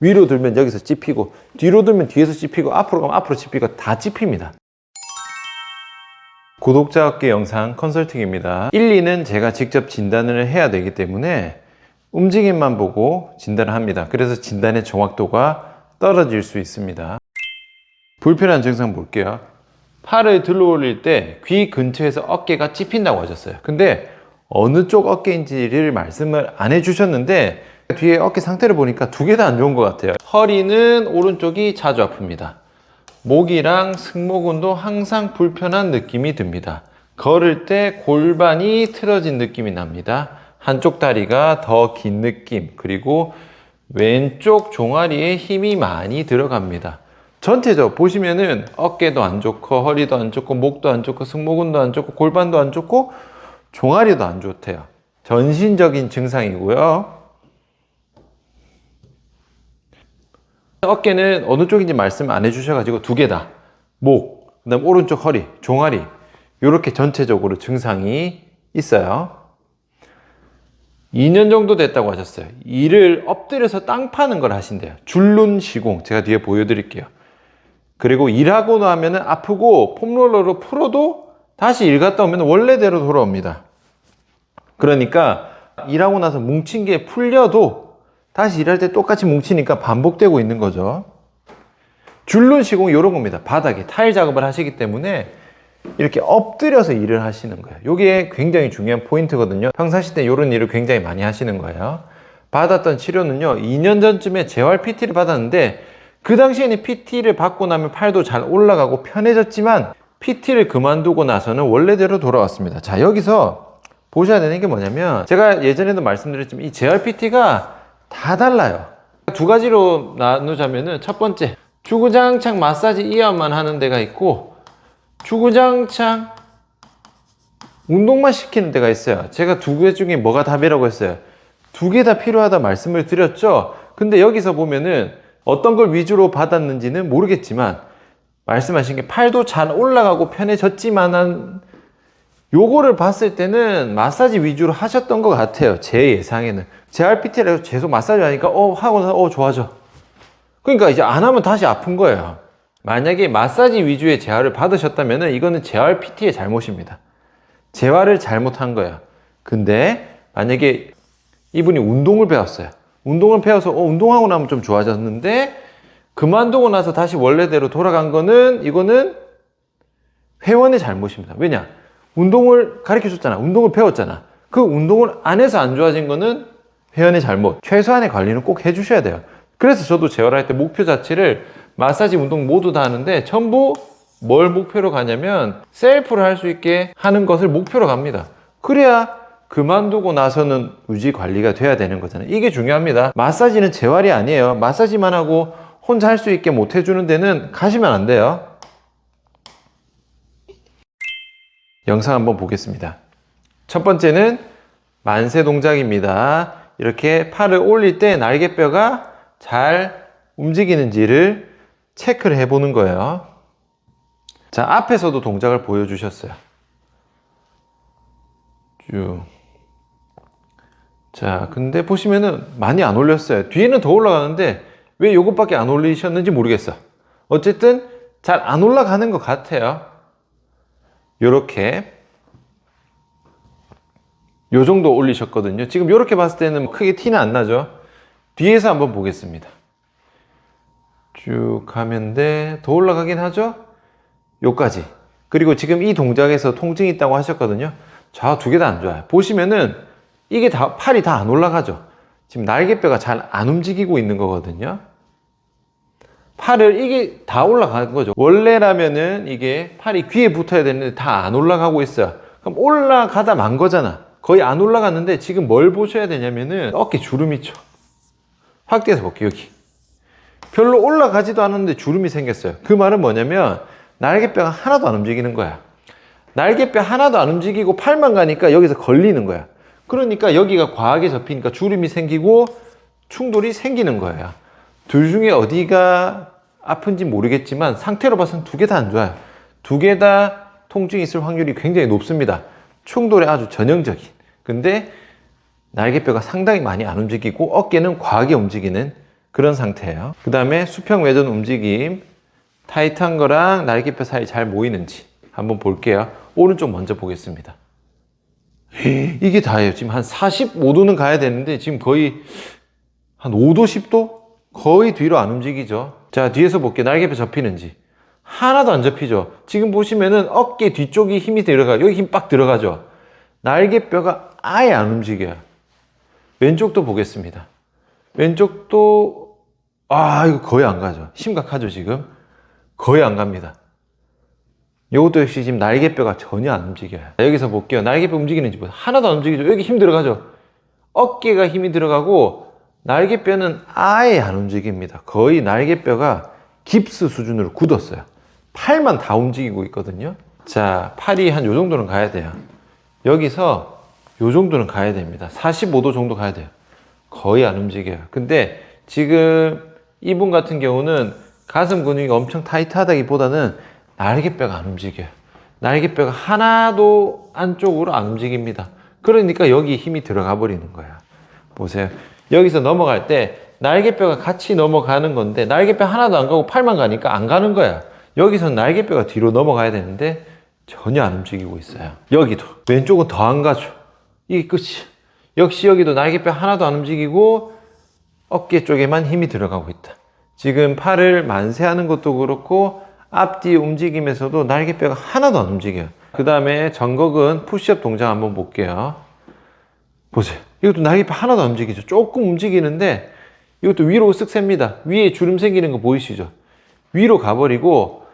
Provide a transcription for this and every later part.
위로 들면 여기서 찝히고, 뒤로 들면 뒤에서 찝히고, 앞으로 가면 앞으로 찝히고, 다 찝힙니다. 구독자 어깨 영상 컨설팅입니다. 1, 2는 제가 직접 진단을 해야 되기 때문에 움직임만 보고 진단을 합니다. 그래서 진단의 정확도가 떨어질 수 있습니다. 불편한 증상 볼게요. 팔을 들어 올릴 때 귀 근처에서 어깨가 찝힌다고 하셨어요. 근데 어느 쪽 어깨인지를 말씀을 안 해주셨는데 뒤에 어깨 상태를 보니까 두 개 다 안 좋은 것 같아요. 허리는 오른쪽이 자주 아픕니다. 목이랑 승모근도 항상 불편한 느낌이 듭니다. 걸을 때 골반이 틀어진 느낌이 납니다. 한쪽 다리가 더 긴 느낌, 그리고 왼쪽 종아리에 힘이 많이 들어갑니다. 전체적으로 보시면은 어깨도 안 좋고 허리도 안 좋고 목도 안 좋고 승모근도 안 좋고 골반도 안 좋고 종아리도 안 좋대요. 전신적인 증상이고요. 어깨는 어느 쪽인지 말씀 안 해주셔가지고 두 개 다, 목, 그 다음 오른쪽 허리, 종아리, 이렇게 전체적으로 증상이 있어요. 2년 정도 됐다고 하셨어요. 일을 엎드려서 땅 파는 걸 하신대요. 줄눈 시공, 제가 뒤에 보여드릴게요. 그리고 일하고 나면 아프고 폼롤러로 풀어도 다시 일 갔다 오면 원래대로 돌아옵니다. 그러니까 일하고 나서 뭉친 게 풀려도 다시 일할 때 똑같이 뭉치니까 반복되고 있는 거죠. 줄눈 시공이 이런 겁니다. 바닥에 타일 작업을 하시기 때문에 이렇게 엎드려서 일을 하시는 거예요. 이게 굉장히 중요한 포인트거든요. 평상시 때 이런 일을 굉장히 많이 하시는 거예요. 받았던 치료는요, 2년 전쯤에 재활 PT를 받았는데 그 당시에는 PT를 받고 나면 팔도 잘 올라가고 편해졌지만 PT를 그만두고 나서는 원래대로 돌아왔습니다. 자, 여기서 보셔야 되는 게 뭐냐면 제가 예전에도 말씀드렸지만 이 재활 PT가 다 달라요. 두 가지로 나누자면은 첫 번째, 주구장창 마사지 이완만 하는 데가 있고 주구장창 운동만 시키는 데가 있어요. 제가 두 개 중에 뭐가 답이라고 했어요. 두 개 다 필요하다 말씀을 드렸죠. 근데 여기서 보면은 어떤 걸 위주로 받았는지는 모르겠지만 말씀하신 게 팔도 잘 올라가고 편해졌지만은 요거를 봤을 때는 마사지 위주로 하셨던 것 같아요. 제 예상에는. JRPT라서 계속 마사지 하니까 하고 나서 좋아져. 그러니까 이제 안 하면 다시 아픈 거예요. 만약에 마사지 위주의 재활을 받으셨다면 이거는 JRPT의 잘못입니다. 재활을 잘못한 거예요. 근데 만약에 이분이 운동을 배웠어요. 운동을 배워서 운동하고 나면 좀 좋아졌는데 그만두고 나서 다시 원래대로 돌아간 거는 이거는 회원의 잘못입니다. 왜냐? 운동을 가르쳐 줬잖아. 운동을 배웠잖아. 그 운동을 안 해서 안 좋아진 거는 회원의 잘못. 최소한의 관리는 꼭 해주셔야 돼요. 그래서 저도 재활할 때 목표 자체를 마사지, 운동 모두 다 하는데 전부 뭘 목표로 가냐면 셀프를 할 수 있게 하는 것을 목표로 갑니다. 그래야 그만두고 나서는 유지 관리가 돼야 되는 거잖아요. 이게 중요합니다. 마사지는 재활이 아니에요. 마사지만 하고 혼자 할 수 있게 못 해주는 데는 가시면 안 돼요. 영상 한번 보겠습니다. 첫 번째는 만세 동작입니다. 이렇게 팔을 올릴 때 날개뼈가 잘 움직이는지를 체크를 해보는 거예요. 자, 앞에서도 동작을 보여주셨어요. 쭉. 자, 근데 보시면은 많이 안 올렸어요. 뒤에는 더 올라가는데 왜 이것밖에 안 올리셨는지 모르겠어. 어쨌든 잘 안 올라가는 것 같아요. 요렇게 요 정도 올리셨거든요. 지금 요렇게 봤을 때는 크게 티는 안 나죠. 뒤에서 한번 보겠습니다. 쭉 가면 더 올라가긴 하죠. 요까지. 그리고 지금 이 동작에서 통증이 있다고 하셨거든요. 좌우 두 개 다 안 좋아요. 보시면은 이게 다 팔이 다 안 올라가죠. 지금 날개뼈가 잘 안 움직이고 있는 거거든요. 팔을 이게 다 올라가는 거죠. 원래라면은 이게 팔이 귀에 붙어야 되는데 다 안 올라가고 있어요. 그럼 올라가다 만 거잖아. 거의 안 올라갔는데 지금 뭘 보셔야 되냐면은 어깨 주름이 쳐. 확대해서 볼게요. 여기 별로 올라가지도 않았는데 주름이 생겼어요. 그 말은 뭐냐면 날개뼈가 하나도 안 움직이는 거야. 날개뼈 하나도 안 움직이고 팔만 가니까 여기서 걸리는 거야. 그러니까 여기가 과하게 접히니까 주름이 생기고 충돌이 생기는 거예요. 둘 중에 어디가 아픈지 모르겠지만 상태로 봐서는 두 개 다 안 좋아요. 두 개 다 통증이 있을 확률이 굉장히 높습니다. 충돌에 아주 전형적인. 근데 날개뼈가 상당히 많이 안 움직이고 어깨는 과하게 움직이는 그런 상태예요. 그 다음에 수평 외전 움직임, 타이트한 거랑 날개뼈 사이 잘 모이는지 한번 볼게요. 오른쪽 먼저 보겠습니다. 이게 다예요. 지금 한 45도는 가야 되는데 지금 거의 한 5도, 10도? 거의 뒤로 안 움직이죠. 자, 뒤에서 볼게요. 날개뼈 접히는지. 하나도 안 접히죠. 지금 보시면은 어깨 뒤쪽이 힘이 들어가요. 여기 힘 빡 들어가죠. 날개뼈가 아예 안 움직여요. 왼쪽도 보겠습니다. 왼쪽도 이거 거의 안 가죠. 심각하죠, 지금. 거의 안 갑니다. 이것도 역시 지금 날개뼈가 전혀 안 움직여요. 여기서 볼게요. 날개뼈 움직이는지 보세요. 하나도 안 움직이죠. 여기 힘 들어가죠. 어깨가 힘이 들어가고 날개뼈는 아예 안 움직입니다. 거의 날개뼈가 깁스 수준으로 굳었어요. 팔만 다 움직이고 있거든요. 자, 팔이 한 요 정도는 가야 돼요. 여기서 요 정도는 가야 됩니다. 45도 정도 가야 돼요. 거의 안 움직여요. 근데 지금 이분 같은 경우는 가슴 근육이 엄청 타이트하다기보다는 날개뼈가 안 움직여요. 날개뼈가 하나도 안쪽으로 안 움직입니다. 그러니까 여기 힘이 들어가 버리는 거야. 보세요. 여기서 넘어갈 때 날개뼈가 같이 넘어가는 건데 날개뼈 하나도 안 가고 팔만 가니까 안 가는 거야. 여기서는 날개뼈가 뒤로 넘어가야 되는데 전혀 안 움직이고 있어요. 여기도 왼쪽은 더 안 가죠. 이게 끝이야. 역시 여기도 날개뼈 하나도 안 움직이고 어깨 쪽에만 힘이 들어가고 있다. 지금 팔을 만세하는 것도 그렇고 앞뒤 움직임에서도 날개뼈가 하나도 안 움직여요. 그 다음에 정곡은 푸시업 동작 한번 볼게요. 보세요. 이것도 날개뼈 하나도 안 움직이죠. 조금 움직이는데 이것도 위로 쓱 셉니다. 위에 주름 생기는 거 보이시죠? 위로 가버리고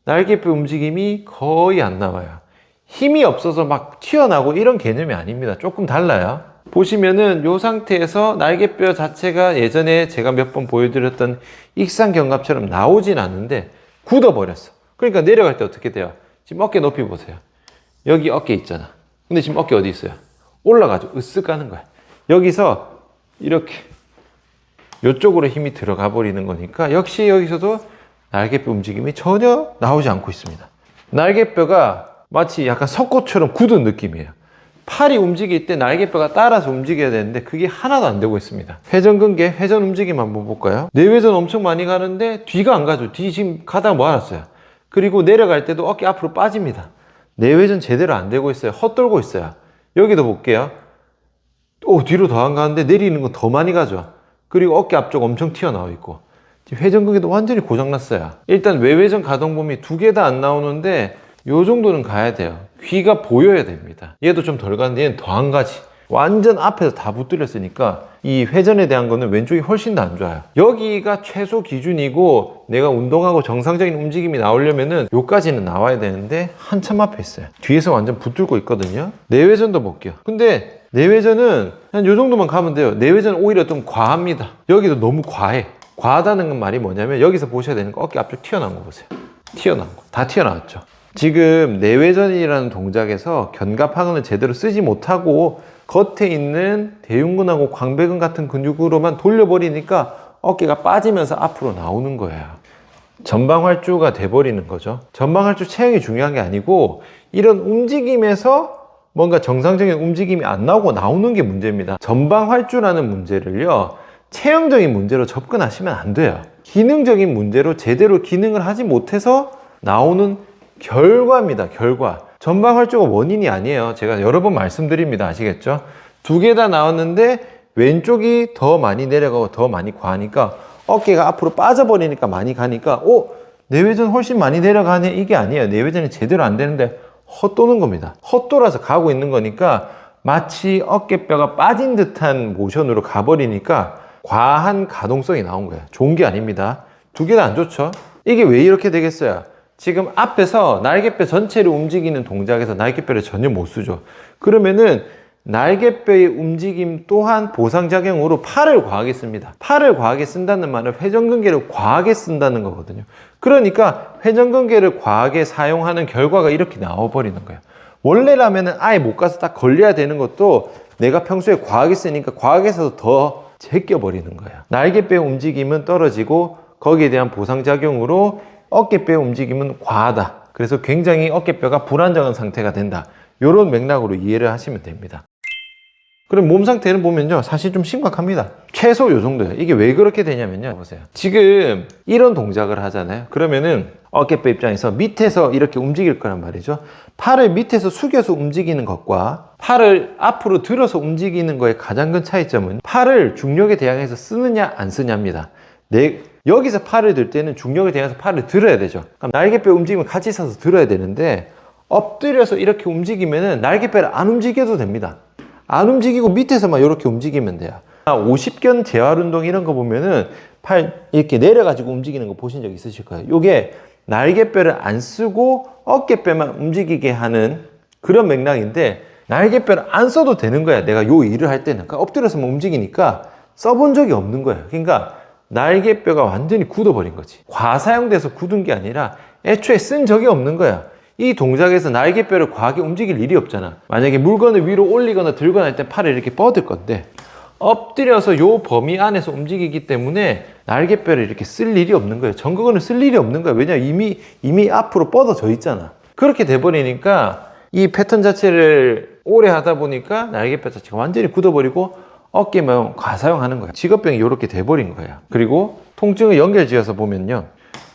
날개뼈 움직임이 거의 안 나와요. 힘이 없어서 막 튀어나오고 이런 개념이 아닙니다. 조금 달라요. 보시면은 이 상태에서 날개뼈 자체가 예전에 제가 몇 번 보여드렸던 익산견갑처럼 나오진 않는데 굳어버렸어. 그러니까 내려갈 때 어떻게 돼요? 지금 어깨 높이 보세요. 여기 어깨 있잖아. 근데 지금 어깨 어디 있어요? 올라가죠. 으쓱 가는 거야. 여기서 이렇게 이쪽으로 힘이 들어가 버리는 거니까 역시 여기서도 날개뼈 움직임이 전혀 나오지 않고 있습니다. 날개뼈가 마치 약간 석고처럼 굳은 느낌이에요. 팔이 움직일 때 날개뼈가 따라서 움직여야 되는데 그게 하나도 안 되고 있습니다. 회전근개, 회전 움직임 한번 볼까요? 내외전 엄청 많이 가는데 뒤가 안 가죠. 뒤 지금 가다가 모아놨어요. 그리고 내려갈 때도 어깨 앞으로 빠집니다. 내외전 제대로 안 되고 있어요. 헛돌고 있어요. 여기도 볼게요. 뒤로 더 안 가는데 내리는 건 더 많이 가죠. 그리고 어깨 앞쪽 엄청 튀어나와 있고 지금 회전근개도 완전히 고장났어요. 일단 외회전 가동범위 두 개 다 안 나오는데 요 정도는 가야 돼요. 귀가 보여야 됩니다. 얘도 좀 덜 가는데 얘는 더 안 가지. 완전 앞에서 다 붙들렸으니까 이 회전에 대한 거는 왼쪽이 훨씬 더 안 좋아요. 여기가 최소 기준이고 내가 운동하고 정상적인 움직임이 나오려면은 요까지는 나와야 되는데 한참 앞에 있어요. 뒤에서 완전 붙들고 있거든요. 내외전도 볼게요. 근데 내외전은 한 요 정도만 가면 돼요. 내외전은 오히려 좀 과합니다. 여기도 너무 과해. 과하다는 건 말이 뭐냐면 여기서 보셔야 되는 거 어깨 앞쪽 튀어나온 거 보세요. 튀어나온 거. 다 튀어나왔죠. 지금 내외전이라는 동작에서 견갑하근을 제대로 쓰지 못하고 겉에 있는 대흉근하고 광배근 같은 근육으로만 돌려버리니까 어깨가 빠지면서 앞으로 나오는 거예요. 전방활주가 돼버리는 거죠. 전방활주 체형이 중요한 게 아니고 이런 움직임에서 뭔가 정상적인 움직임이 안 나오고 나오는 게 문제입니다. 전방활주라는 문제를요, 체형적인 문제로 접근하시면 안 돼요. 기능적인 문제로 제대로 기능을 하지 못해서 나오는 결과입니다. 결과. 전방활주가 원인이 아니에요. 제가 여러 번 말씀드립니다. 아시겠죠? 두 개 다 나왔는데 왼쪽이 더 많이 내려가고 더 많이 과하니까 어깨가 앞으로 빠져버리니까 많이 가니까 내외전 훨씬 많이 내려가네. 이게 아니에요. 내외전이 제대로 안 되는데 헛도는 겁니다. 헛돌아서 가고 있는 거니까 마치 어깨뼈가 빠진 듯한 모션으로 가버리니까 과한 가동성이 나온 거예요. 좋은 게 아닙니다. 두 개 다 안 좋죠? 이게 왜 이렇게 되겠어요? 지금 앞에서 날개뼈 전체를 움직이는 동작에서 날개뼈를 전혀 못 쓰죠. 그러면은 날개뼈의 움직임 또한 보상작용으로 팔을 과하게 씁니다. 팔을 과하게 쓴다는 말은 회전근개를 과하게 쓴다는 거거든요. 그러니까 회전근개를 과하게 사용하는 결과가 이렇게 나와버리는 거예요. 원래라면은 아예 못 가서 딱 걸려야 되는 것도 내가 평소에 과하게 쓰니까 과하게 써서 더 제껴버리는 거예요. 날개뼈 움직임은 떨어지고 거기에 대한 보상작용으로 어깨뼈 움직임은 과하다. 그래서 굉장히 어깨뼈가 불안정한 상태가 된다. 이런 맥락으로 이해를 하시면 됩니다. 그럼 몸 상태는 보면요, 사실 좀 심각합니다. 최소 요 정도예요. 이게 왜 그렇게 되냐면요, 보세요. 지금 이런 동작을 하잖아요. 그러면은 어깨뼈 입장에서 밑에서 이렇게 움직일 거란 말이죠. 팔을 밑에서 숙여서 움직이는 것과 팔을 앞으로 들어서 움직이는 거의 가장 큰 차이점은 팔을 중력에 대항해서 쓰느냐 안 쓰냐입니다. 여기서 팔을 들 때는 중력에 대항해서 팔을 들어야 되죠. 그럼 날개뼈 움직이면 같이 서서 들어야 되는데, 엎드려서 이렇게 움직이면은 날개뼈를 안 움직여도 됩니다. 안 움직이고 밑에서만 이렇게 움직이면 돼요. 50견 재활 운동 이런 거 보면은 팔 이렇게 내려가지고 움직이는 거 보신 적 있으실 거예요. 이게 날개뼈를 안 쓰고 어깨뼈만 움직이게 하는 그런 맥락인데, 날개뼈를 안 써도 되는 거야. 내가 요 일을 할 때는. 그러니까 엎드려서만 움직이니까 써본 적이 없는 거예요. 그러니까 날개뼈가 완전히 굳어버린 거지. 과사용돼서 굳은 게 아니라 애초에 쓴 적이 없는 거야. 이 동작에서 날개뼈를 과하게 움직일 일이 없잖아. 만약에 물건을 위로 올리거나 들거나 할 때 팔을 이렇게 뻗을 건데, 엎드려서 요 범위 안에서 움직이기 때문에 날개뼈를 이렇게 쓸 일이 없는 거예요. 전극근을 쓸 일이 없는 거예요. 왜냐면 이미 앞으로 뻗어져 있잖아. 그렇게 돼버리니까 이 패턴 자체를 오래 하다 보니까 날개뼈 자체가 완전히 굳어버리고 어깨만 과사용하는 거야. 직업병이 이렇게 돼버린 거야. 그리고 통증을 연결지어서 보면요,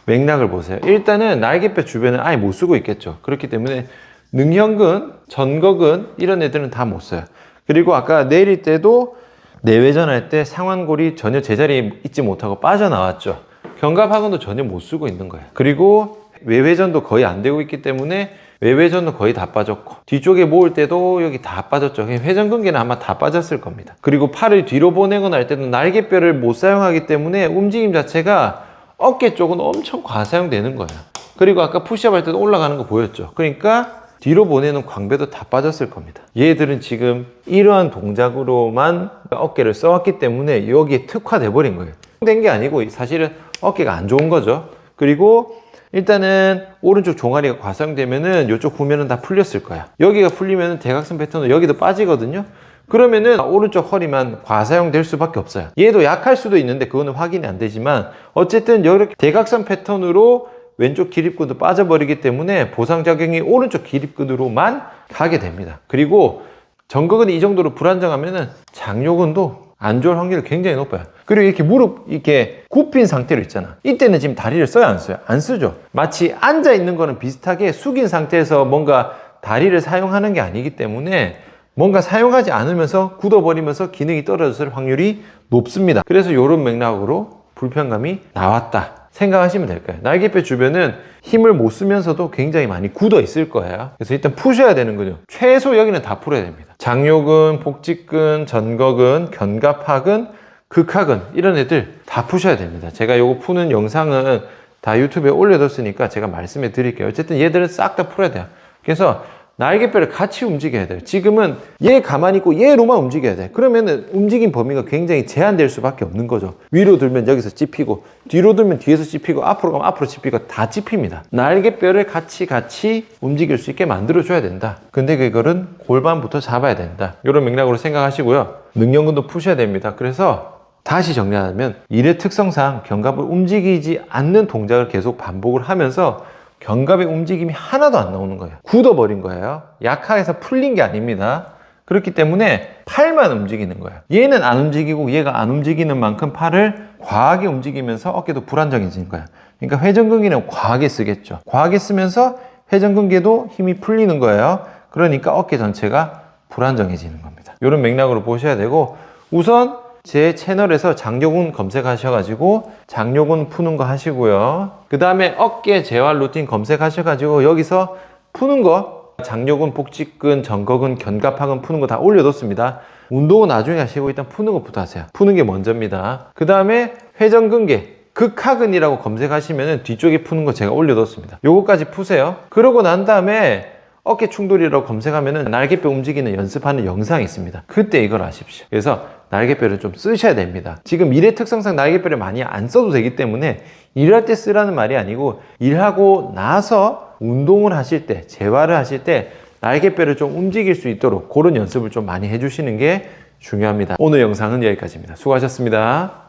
맥락을 보세요. 일단은 날개뼈 주변은 아예 못 쓰고 있겠죠. 그렇기 때문에 능형근, 전거근 이런 애들은 다 못 써요. 그리고 아까 내릴 때도 내외전할 때 상완골이 전혀 제자리에 있지 못하고 빠져나왔죠. 견갑하근도 전혀 못 쓰고 있는 거예요. 그리고 외회전도 거의 안 되고 있기 때문에 외회전도 거의 다 빠졌고, 뒤쪽에 모을 때도 여기 다 빠졌죠. 회전근개는 아마 다 빠졌을 겁니다. 그리고 팔을 뒤로 보내거나 할 때도 날개뼈를 못 사용하기 때문에 움직임 자체가 어깨 쪽은 엄청 과사용되는 거예요. 그리고 아까 푸시업 할 때도 올라가는 거 보였죠. 그러니까 뒤로 보내는 광배도 다 빠졌을 겁니다. 얘들은 지금 이러한 동작으로만 어깨를 써왔기 때문에 여기에 특화돼 버린 거예요. 된 게 아니고 사실은 어깨가 안 좋은 거죠. 그리고 일단은 오른쪽 종아리가 과사용되면은 이쪽 구면은 다 풀렸을 거야. 여기가 풀리면은 대각선 패턴으로 여기도 빠지거든요. 그러면은 오른쪽 허리만 과사용될 수밖에 없어요. 얘도 약할 수도 있는데 그거는 확인이 안 되지만, 어쨌든 이렇게 대각선 패턴으로 왼쪽 기립근도 빠져버리기 때문에 보상작용이 오른쪽 기립근으로만 가게 됩니다. 그리고 전거근이 이 정도로 불안정하면은 장요근도 안 좋을 확률이 굉장히 높아요. 그리고 이렇게 무릎 이렇게 굽힌 상태로 있잖아. 이때는 지금 다리를 써요, 안 써요? 안 쓰죠. 마치 앉아 있는 거는 비슷하게 숙인 상태에서 뭔가 다리를 사용하는 게 아니기 때문에 뭔가 사용하지 않으면서 굳어버리면서 기능이 떨어졌을 확률이 높습니다. 그래서 이런 맥락으로 불편감이 나왔다 생각하시면 될 거예요. 날개뼈 주변은 힘을 못 쓰면서도 굉장히 많이 굳어 있을 거예요. 그래서 일단 푸셔야 되는 거죠. 최소 여기는 다 풀어야 됩니다. 장요근, 복직근, 전거근, 견갑하근, 극하근 이런 애들 다 푸셔야 됩니다. 제가 요거 푸는 영상은 다 유튜브에 올려뒀으니까 제가 말씀해 드릴게요. 어쨌든 얘들은 싹 다 풀어야 돼요. 그래서 날개뼈를 같이 움직여야 돼요. 지금은 얘 가만히 있고 얘로만 움직여야 돼. 그러면은 움직임 범위가 굉장히 제한될 수밖에 없는 거죠. 위로 들면 여기서 찝히고, 뒤로 들면 뒤에서 찝히고, 앞으로 가면 앞으로 찝히고 다 찝힙니다. 날개뼈를 같이 움직일 수 있게 만들어줘야 된다. 근데 그거는 골반부터 잡아야 된다. 이런 맥락으로 생각하시고요. 능력근도 푸셔야 됩니다. 그래서 다시 정리하면 일의 특성상 견갑을 움직이지 않는 동작을 계속 반복을 하면서 견갑의 움직임이 하나도 안 나오는 거예요. 굳어버린 거예요. 약하게서 풀린 게 아닙니다. 그렇기 때문에 팔만 움직이는 거예요. 얘는 안 움직이고 얘가 안 움직이는 만큼 팔을 과하게 움직이면서 어깨도 불안정해지는 거예요. 그러니까 회전근개는 과하게 쓰겠죠. 과하게 쓰면서 회전근개도 힘이 풀리는 거예요. 그러니까 어깨 전체가 불안정해지는 겁니다. 이런 맥락으로 보셔야 되고, 우선 제 채널에서 장요근 검색하셔가지고 장요근 푸는 거 하시고요. 그 다음에 어깨 재활 루틴 검색하셔가지고 여기서 푸는 거, 장요근, 복직근, 전거근, 견갑하근 푸는 거 다 올려뒀습니다. 운동은 나중에 하시고 일단 푸는 것부터 하세요. 푸는 게 먼저입니다. 그 다음에 회전근개, 극하근이라고 검색하시면 뒤쪽에 푸는 거 제가 올려뒀습니다. 요거까지 푸세요. 그러고 난 다음에 어깨 충돌이라고 검색하면은 날개뼈 움직이는 연습하는 영상이 있습니다. 그때 이걸 아십시오. 그래서 날개뼈를 좀 쓰셔야 됩니다. 지금 일의 특성상 날개뼈를 많이 안 써도 되기 때문에 일할 때 쓰라는 말이 아니고, 일하고 나서 운동을 하실 때, 재활을 하실 때 날개뼈를 좀 움직일 수 있도록 그런 연습을 좀 많이 해주시는 게 중요합니다. 오늘 영상은 여기까지입니다. 수고하셨습니다.